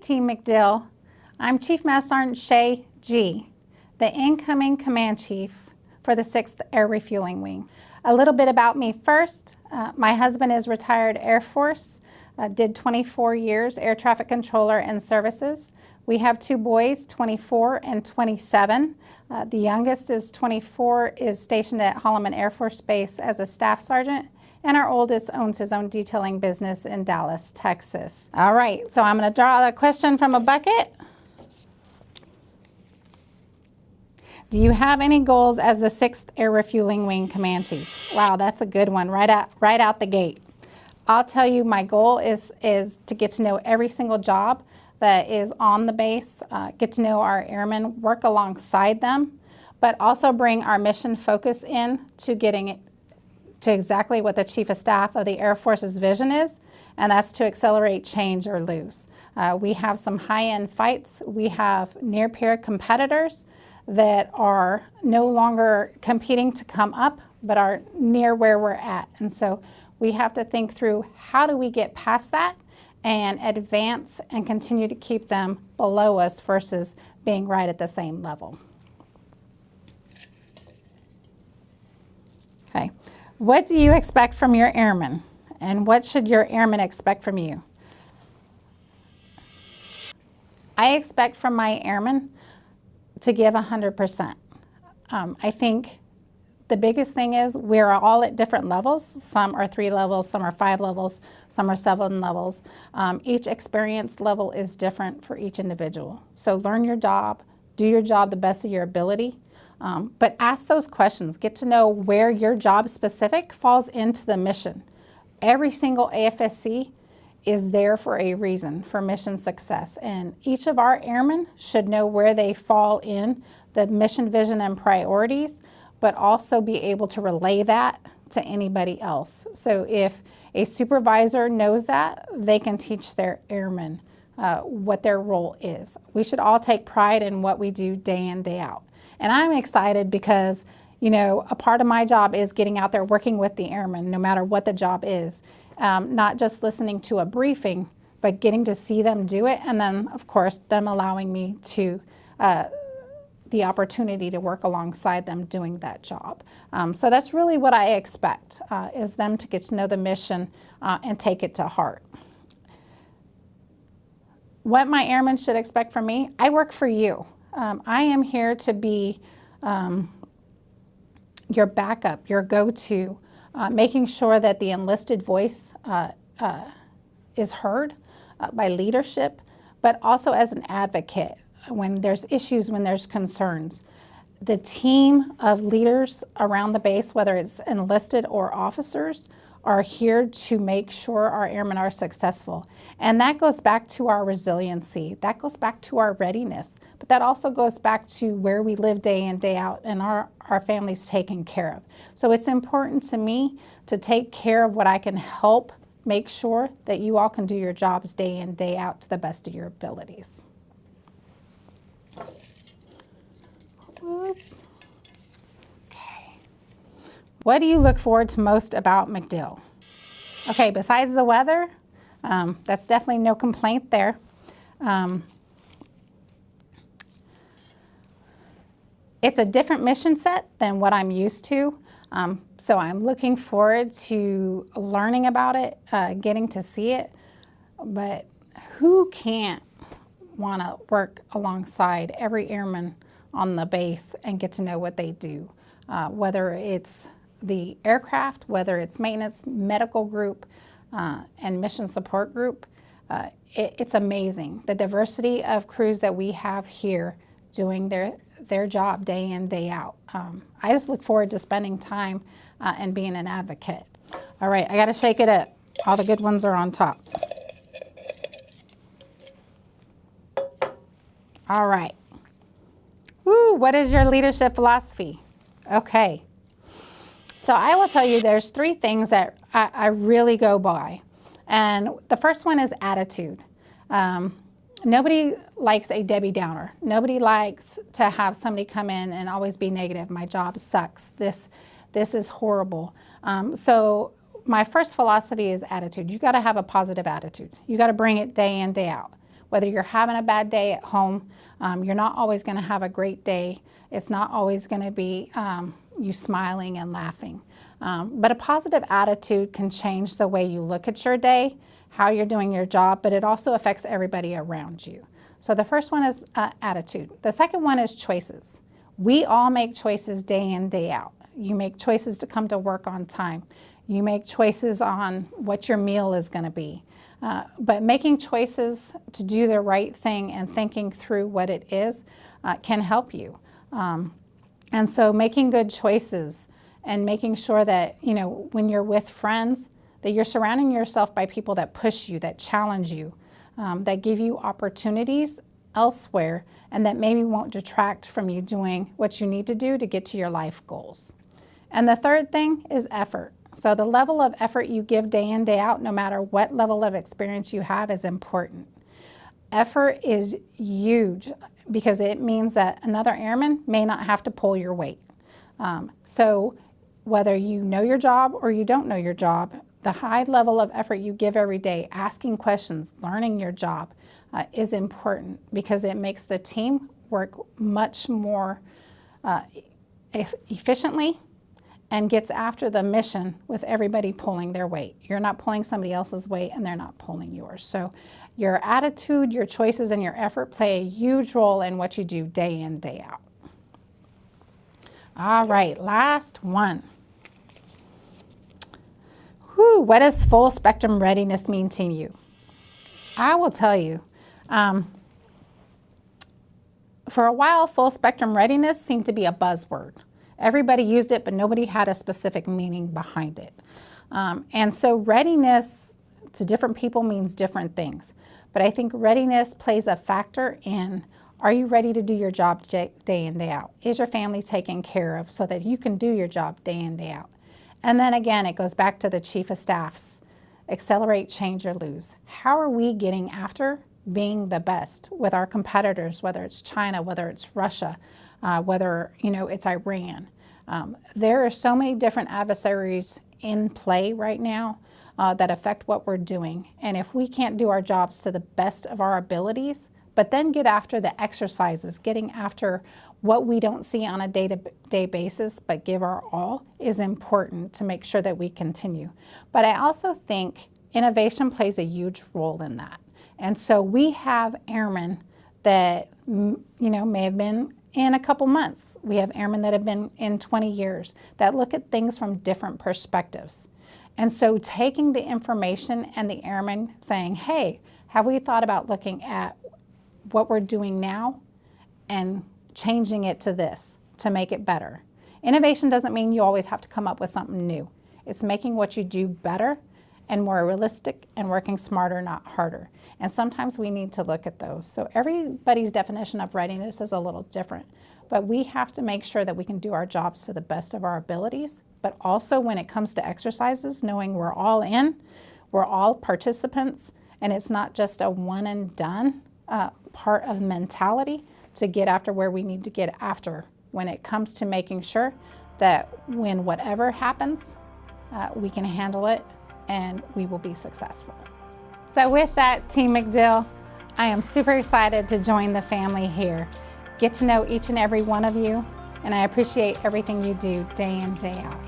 Team MacDill. I'm Chief Master Sergeant Shae Gee, the incoming Command Chief for the 6th Air Refueling Wing. A little bit about me first. My husband is retired Air Force, did 24 years Air Traffic Controller and Services. We have 2 boys, 24 and 27. The youngest is 24, is stationed at Holloman Air Force Base as a Staff Sergeant, and our oldest owns his own detailing business in Dallas, Texas. All right, so I'm going to draw a question from a bucket. Do you have any goals as the 6th Air Refueling Wing Command Chief? Wow, that's a good one, right out the gate. I'll tell you, my goal is to get to know every single job that is on the base, get to know our airmen, work alongside them, but also bring our mission focus in to getting it to exactly what the Chief of Staff of the Air Force's vision is, and that's to accelerate change or lose. We have some high-end fights. We have near-peer competitors that are no longer competing to come up, but are near where we're at. And so we have to think through, how do we get past that and advance and continue to keep them below us versus being right at the same level. Okay, what do you expect from your airmen? And what should your airmen expect from you? I expect from my airmen to give 100%. I think the biggest thing is we're all at different levels. Some are 3 levels, some are 5 levels, some are 7 levels. Each experience level is different for each individual. So learn your job, do your job the best of your ability, but ask those questions. Get to know where your job specific falls into the mission. Every single AFSC is there for a reason, for mission success. And each of our airmen should know where they fall in the mission, vision, and priorities, but also be able to relay that to anybody else. So if a supervisor knows that, they can teach their airmen what their role is. We should all take pride in what we do day in, day out. And I'm excited because, you know, a part of my job is getting out there working with the airmen, no matter what the job is. Not just listening to a briefing, but getting to see them do it, and then, of course, them allowing me to the opportunity to work alongside them doing that job. So that's really what I expect, is them to get to know the mission and take it to heart. What my airmen should expect from me, I work for you. I am here to be your backup, your go-to, making sure that the enlisted voice is heard by leadership, but also as an advocate when there's issues, when there's concerns. The team of leaders around the base, whether it's enlisted or officers, are here to make sure our airmen are successful. And that goes back to our resiliency. That goes back to our readiness. But that also goes back to where we live day in, day out, and our families taken care of. So it's important to me to take care of what I can help make sure that you all can do your jobs day in, day out to the best of your abilities. Okay. What do you look forward to most about MacDill? Okay, besides the weather, that's definitely no complaint there. It's a different mission set than what I'm used to. So I'm looking forward to learning about it, getting to see it. But who can't want to work alongside every airman on the base and get to know what they do, whether it's the aircraft, whether it's maintenance, medical group, and mission support group. It's amazing, the diversity of crews that we have here doing their job day in, day out. I just look forward to spending time and being an advocate. All right, I got to shake it up. All the good ones are on top. All right. Woo, what is your leadership philosophy? Okay. So I will tell you there's 3 things that I really go by. And the first one is attitude. Nobody likes a Debbie Downer. Nobody likes to have somebody come in and always be negative. My job sucks. This is horrible. So my first philosophy is attitude. You got to have a positive attitude. You got to bring it day in, day out. Whether you're having a bad day at home, you're not always going to have a great day. It's not always going to be you smiling and laughing. But a positive attitude can change the way you look at your day, how you're doing your job, but it also affects everybody around you. So the first one is attitude. The second one is choices. We all make choices day in, day out. You make choices to come to work on time. You make choices on what your meal is going to be. But making choices to do the right thing and thinking through what it is can help you. And so making good choices and making sure that, you know, when you're with friends, that you're surrounding yourself by people that push you, that challenge you, that give you opportunities elsewhere, and that maybe won't detract from you doing what you need to do to get to your life goals. And the third thing is effort. So the level of effort you give day in, day out, no matter what level of experience you have, is important. Effort is huge because it means that another airman may not have to pull your weight. So whether you know your job or you don't know your job, the high level of effort you give every day, asking questions, learning your job, is important because it makes the team work much more efficiently and gets after the mission with everybody pulling their weight. You're not pulling somebody else's weight and they're not pulling yours. So your attitude, your choices, and your effort play a huge role in what you do day in, day out. All right, last one. What does full spectrum readiness mean to you? I will tell you, for a while, full spectrum readiness seemed to be a buzzword. Everybody used it, but nobody had a specific meaning behind it. And so readiness to different people means different things. But I think readiness plays a factor in, are you ready to do your job day in, day out? Is your family taken care of so that you can do your job day in, day out? And then again, it goes back to the chief of staff's accelerate, change, or lose. How are we getting after being the best with our competitors, whether it's China, whether it's Russia, whether it's Iran? There are so many different adversaries in play right now that affect what we're doing. And if we can't do our jobs to the best of our abilities, but then get after the exercises, getting after what we don't see on a day-to-day basis, but give our all, is important to make sure that we continue. But I also think innovation plays a huge role in that. And so we have airmen that may have been in a couple months. We have airmen that have been in 20 years that look at things from different perspectives. And so taking the information and the airmen saying, hey, have we thought about looking at what we're doing now and changing it to this to make it better? Innovation doesn't mean you always have to come up with something new. It's making what you do better and more realistic and working smarter, not harder. And sometimes we need to look at those. So everybody's definition of readiness is a little different, but we have to make sure that we can do our jobs to the best of our abilities. But also when it comes to exercises, knowing we're all in, we're all participants, and it's not just a one and done part of mentality to get after where we need to get after when it comes to making sure that when whatever happens, we can handle it and we will be successful. So with that, Team MacDill, I am super excited to join the family here, get to know each and every one of you, and I appreciate everything you do day in, day out.